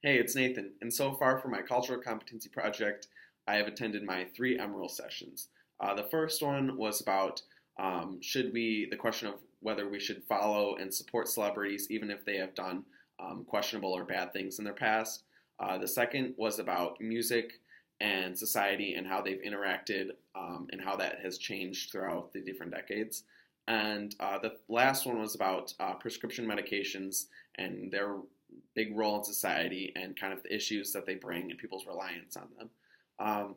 Hey, it's Nathan, and so far for my cultural competency project, I have attended my three Emerald sessions. The first one was about the question of whether we should follow and support celebrities even if they have done questionable or bad things in their past. The second was about music and society and how they've interacted and how that has changed throughout the different decades. And the last one was about prescription medications and their big role in society and kind of the issues that they bring and people's reliance on them. Um,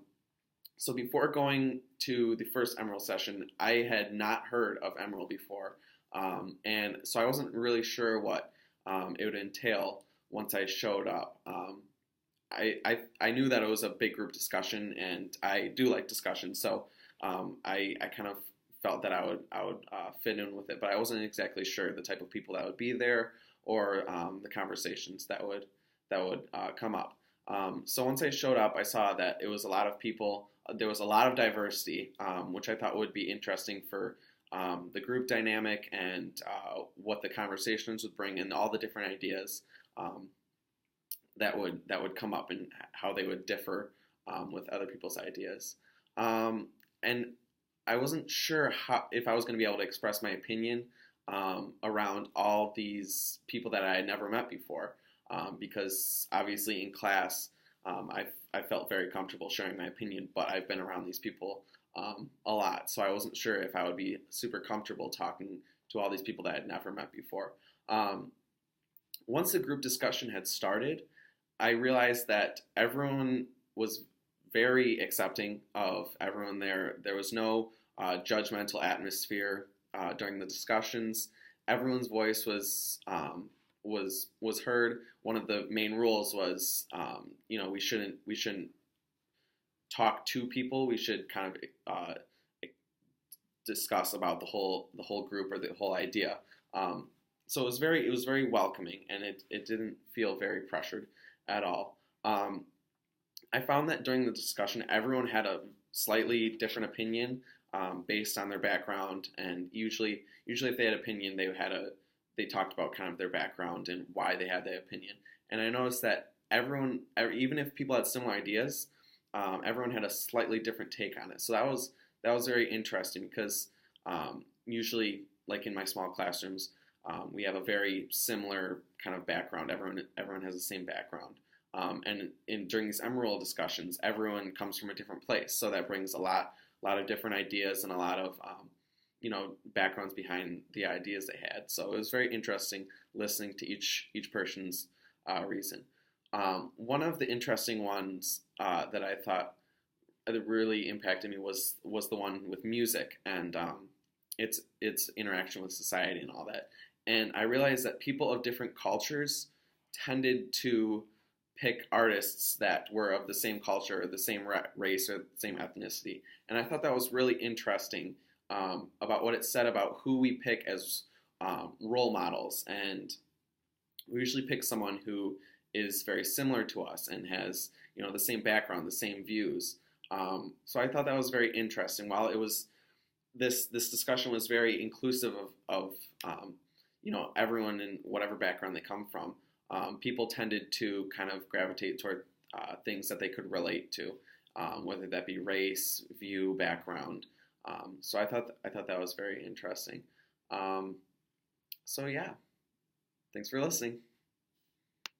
so before going to the first Emerald session, I had not heard of Emerald before, and so I wasn't really sure what it would entail once I showed up. I knew that it was a big group discussion, and I do like discussion, so I kind of felt that I would fit in with it, but I wasn't exactly sure the type of people that would be there or the conversations that would come up. So once I showed up, I saw that it was a lot of people. There was a lot of diversity, which I thought would be interesting for the group dynamic and what the conversations would bring and all the different ideas um, that would come up and how they would differ with other people's ideas. And I wasn't sure if I was going to be able to express my opinion around all these people that I had never met before, because obviously in class I felt very comfortable sharing my opinion, but I've been around these people a lot, so I wasn't sure if I would be super comfortable talking to all these people that I had never met before. Um, Once the group discussion had started, I realized that everyone was very accepting of everyone there. There was no judgmental atmosphere during the discussions. Everyone's voice was heard. One of the main rules was, we shouldn't talk to people. We should kind of discuss about the whole group or the whole idea. So it was very welcoming, and it didn't feel very pressured at all. I found that during the discussion, everyone had a slightly different opinion based on their background, and usually if they had opinion, they talked about kind of their background and why they had that opinion. And I noticed that even if people had similar ideas, everyone had a slightly different take on it. So that was very interesting because usually, like in my small classrooms, we have a very similar kind of background. Everyone has the same background. During these Emerald discussions, everyone comes from a different place, so that brings a lot of different ideas and a lot of backgrounds behind the ideas they had. So it was very interesting listening to each person's reason. One of the interesting ones that I thought that really impacted me was the one with music and its interaction with society and all that. And I realized that people of different cultures tended to pick artists that were of the same culture, or the same race, or the same ethnicity. And I thought that was really interesting about what it said about who we pick as role models. And we usually pick someone who is very similar to us and has the same background, the same views. So I thought that was very interesting. While it was this discussion was very inclusive of everyone in whatever background they come from. People tended to kind of gravitate toward things that they could relate to, whether that be race, view, background. So I thought that was very interesting. So yeah, thanks for listening.